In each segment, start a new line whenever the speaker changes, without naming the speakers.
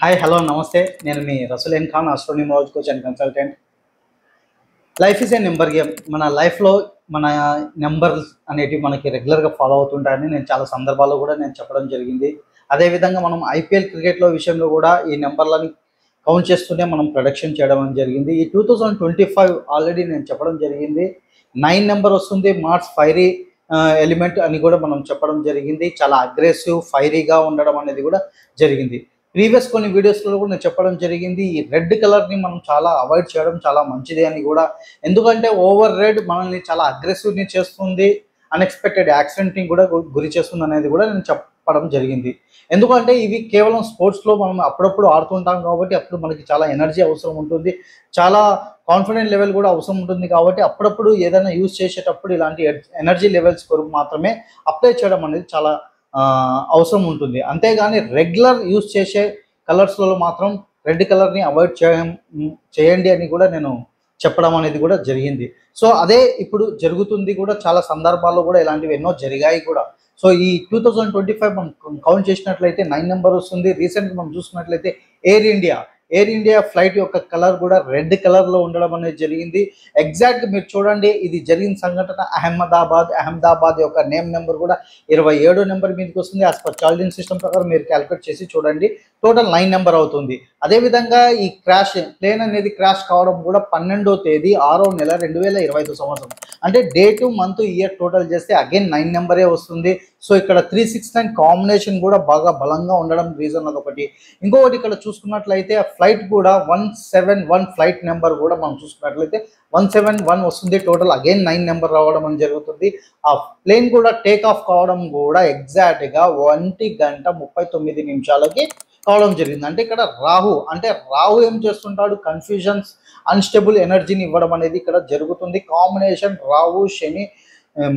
Hi hello నమస్తే. నేను మీ Rasulen Khan, astronumerology coach and consultant. Life is a number game. మన లైఫ్లో మన నెంబర్స్ అనేటివి మనకి రెగ్యులర్గా ఫాలో అవుతుంటాయని నేను చాలా సందర్భాల్లో కూడా నేను చెప్పడం జరిగింది. అదేవిధంగా మనం ఐపీఎల్ క్రికెట్లో విషయంలో కూడా ఈ నెంబర్లని కౌంట్ చేస్తూనే మనం ప్రొడక్షన్ చేయడం జరిగింది. ఈ 2025 ఆల్రెడీ నేను చెప్పడం జరిగింది. 9 నెంబర్ వస్తుంది. మార్స్ ఫైరీ ఎలిమెంట్ అని కూడా మనం చెప్పడం జరిగింది. చాలా అగ్రెసివ్ ఫైరీగా ఉండడం అనేది కూడా జరిగింది. ప్రీవియస్ కొన్ని వీడియోస్లో కూడా నేను చెప్పడం జరిగింది. ఈ రెడ్ కలర్ని మనం చాలా అవాయిడ్ చేయడం చాలా మంచిది అని కూడా. ఎందుకంటే ఓవర్ రెడ్ మనల్ని చాలా అగ్రెసివ్ని చేస్తుంది, అన్ఎక్స్పెక్టెడ్ యాక్సిడెంట్ని కూడా గురి చేస్తుంది అనేది కూడా నేను చెప్పడం జరిగింది. ఎందుకంటే ఇవి కేవలం స్పోర్ట్స్లో మనం అప్పుడప్పుడు ఆడుతుంటాం కాబట్టి అప్పుడు మనకి చాలా ఎనర్జీ అవసరం ఉంటుంది, చాలా కాన్ఫిడెంట్ లెవెల్ కూడా అవసరం ఉంటుంది. కాబట్టి అప్పుడప్పుడు ఏదైనా యూజ్ చేసేటప్పుడు ఇలాంటి ఎనర్జీ లెవెల్స్ కొరకు మాత్రమే అప్లై చేయడం అనేది చాలా అవసరం ఉంటుంది. అంతేగాని రెగ్యులర్ యూజ్ చేసే కలర్స్లలో మాత్రం రెడ్ కలర్ని అవాయిడ్ చేయండి అని కూడా నేను చెప్పడం అనేది కూడా జరిగింది. సో అదే ఇప్పుడు జరుగుతుంది కూడా. చాలా సందర్భాల్లో కూడా ఇలాంటివి ఎన్నో జరిగాయి కూడా. సో ఈ 2025 మనం కౌంట్ చేసినట్లయితే 9 నెంబర్ వస్తుంది. రీసెంట్గా మనం చూసుకున్నట్లయితే ఎయిర్ ఇండియా ఫ్లైట్ యొక్క కలర్ కూడా రెడ్ కలర్లో ఉండడం అనేది జరిగింది. ఎగ్జాక్ట్ మీరు చూడండి, ఇది జరిగిన సంఘటన అహ్మదాబాద్ యొక్క నేమ్ నెంబర్ కూడా 27 నెంబర్ మీదకి వస్తుంది. యాజ్ పర్ చార్జింగ్ సిస్టమ్ ప్రకారం మీరు క్యాలిక్యులేట్ చేసి చూడండి, టోటల్ 9 నెంబర్ అవుతుంది. అదేవిధంగా ఈ ప్లేన్ అనేది క్రాష్ కావడం కూడా 12వ తేదీ 6వ నెల 2025 సంవత్సరం. అంటే డేటు, మంత్, ఇయర్ టోటల్ చేస్తే అగైన్ 9 నెంబరే వస్తుంది. సో ఇక్కడ 369 కాంబినేషన్ కూడా బాగా బలంగా ఉండడం రీజన్ అదొకటి. ఇంకొకటి ఇక్కడ చూసుకున్నట్లయితే ఫ్లైట్ కూడా 171 ఫ్లైట్ నెంబర్ కూడా మనం చూసుకున్నట్లయితే 171 వస్తుంది. టోటల్ అగైన్ 9 నెంబర్ రావడం అని జరుగుతుంది. ఆ ప్లేన్ కూడా టేక్ ఆఫ్ కావడం కూడా ఎగ్జాక్ట్గా 1:39 కావడం జరిగింది. అంటే ఇక్కడ రాహు ఏం చేస్తుంటాడు, కన్ఫ్యూజన్స్, అన్స్టేబుల్ ఎనర్జీని ఇవ్వడం అనేది ఇక్కడ జరుగుతుంది. కాంబినేషన్ రాహు, శని,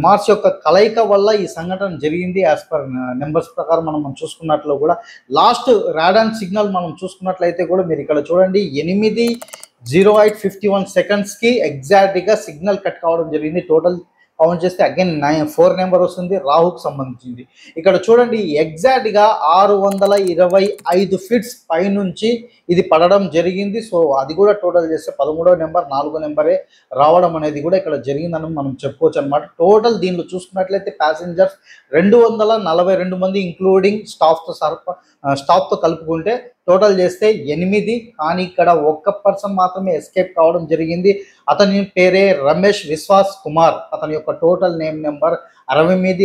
మార్స్ యొక్క కలయిక వల్ల ఈ సంఘటన జరిగింది. యాజ్ పర్ నెంబర్స్ ప్రకారం మనం చూసుకున్నట్లు కూడా లాస్ట్ రాడాన్ సిగ్నల్ మనం చూసుకున్నట్లయితే కూడా మీరు ఇక్కడ చూడండి 8:08:51 సెకండ్స్కి ఎగ్జాక్ట్గా సిగ్నల్ కట్ కావడం జరిగింది. టోటల్ కౌంట్ చేస్తే అగైన్ 4 నెంబర్ వస్తుంది, రాహుకు సంబంధించింది. ఇక్కడ చూడండి ఎగ్జాక్ట్గా 625 ఫీట్స్ పైనుంచి ఇది పడడం జరిగింది. సో అది కూడా టోటల్ చేస్తే 13వ నెంబర్, 4వ నెంబరే రావడం అనేది కూడా ఇక్కడ జరిగిందని మనం చెప్పుకోవచ్చు అనమాట. టోటల్ దీనిలో చూసుకున్నట్లయితే ప్యాసింజర్స్ 242 మంది ఇంక్లూడింగ్ స్టాఫ్తో కలుపుకుంటే టోటల్ చేస్తే 8. కానీ ఇక్కడ ఒక్క పర్సన్ మాత్రమే ఎస్కేప్ కావడం జరిగింది. అతని పేరే రమేష్ విశ్వాస్ కుమార్. అతని యొక్క టోటల్ నేమ్ నెంబర్ 60 మీద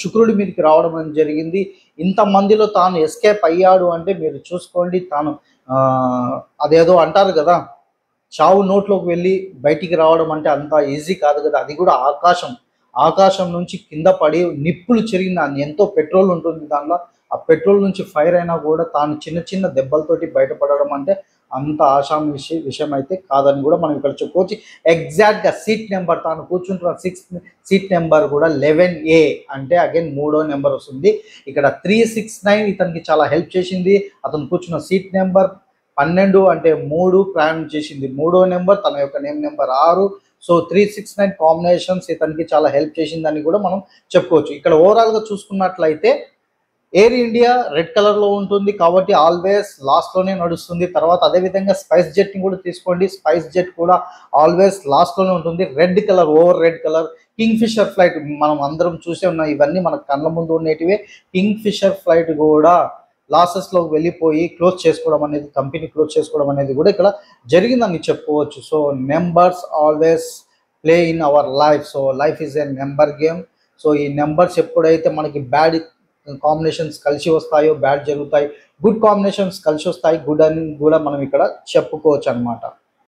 శుక్రుడి మీదకి రావడం అని జరిగింది. ఇంతమందిలో తాను ఎస్కేప్ అయ్యాడు అంటే మీరు చూసుకోండి. తాను అదేదో అంటారు కదా, చావు నోట్లోకి వెళ్ళి బయటికి రావడం అంటే అంత ఈజీ కాదు కదా. అది కూడా ఆకాశం నుంచి కింద పడి నిప్పులు చెరిగిన ఎంతో పెట్రోల్ ఉంటుంది దానిలో. ఆ పెట్రోల్ నుంచి ఫైర్ అయినా కూడా తాను చిన్న దెబ్బలతోటి బయటపడడం అంటే అంత ఆషామాషి విషయం అయితే కాదని కూడా మనం ఇక్కడ చెప్పుకోవచ్చు. ఎగ్జాక్ట్గా సీట్ నెంబర్, తాను కూర్చుంటున్న 6th సీట్ నెంబర్ కూడా 11A అంటే అగైన్ 3వ నెంబర్ వస్తుంది. ఇక్కడ 369 ఇతనికి చాలా హెల్ప్ చేసింది. అతను కూర్చున్న సీట్ నెంబర్ 12 అంటే 3 ప్రయాణం చేసింది. 3వ నెంబర్, తన యొక్క నేమ్ నెంబర్ 6. సో 369 కాంబినేషన్స్ ఇతనికి చాలా హెల్ప్ చేసిందని కూడా మనం చెప్పుకోవచ్చు. ఇక్కడ ఓవరాల్గా చూసుకున్నట్లయితే ఎయిర్ ఇండియా రెడ్ కలర్లో ఉంటుంది కాబట్టి ఆల్వేస్ లాస్ట్లోనే నడుస్తుంది. తర్వాత అదేవిధంగా స్పైస్ జెట్ని కూడా తీసుకోండి. స్పైస్ జెట్ కూడా ఆల్వేస్ లాస్ట్లోనే ఉంటుంది. Red colour, over red colour. Kingfisher flight మనం అందరం చూసే ఉన్నాం. ఇవన్నీ మన కళ్ళ ముందు ఉండేటివే. కింగ్ ఫిషర్ ఫ్లైట్ కూడా లాసెస్లోకి వెళ్ళిపోయి కంపెనీ క్లోజ్ చేసుకోవడం అనేది కూడా ఇక్కడ జరిగిందని చెప్పుకోవచ్చు. So numbers always play in our life. So life is a number game. So ఈ నెంబర్స్ ఎప్పుడైతే మనకి బ్యాడ్ కాంబినేషన్స్ కలిసి వస్తాయో బ్యాడ్ జరుగుతాయి, గుడ్ కాంబినేషన్స్ కలిసి వస్తాయి గుడ్ అని కూడా మనం ఇక్కడ చెప్పుకోవచ్చు అనమాట.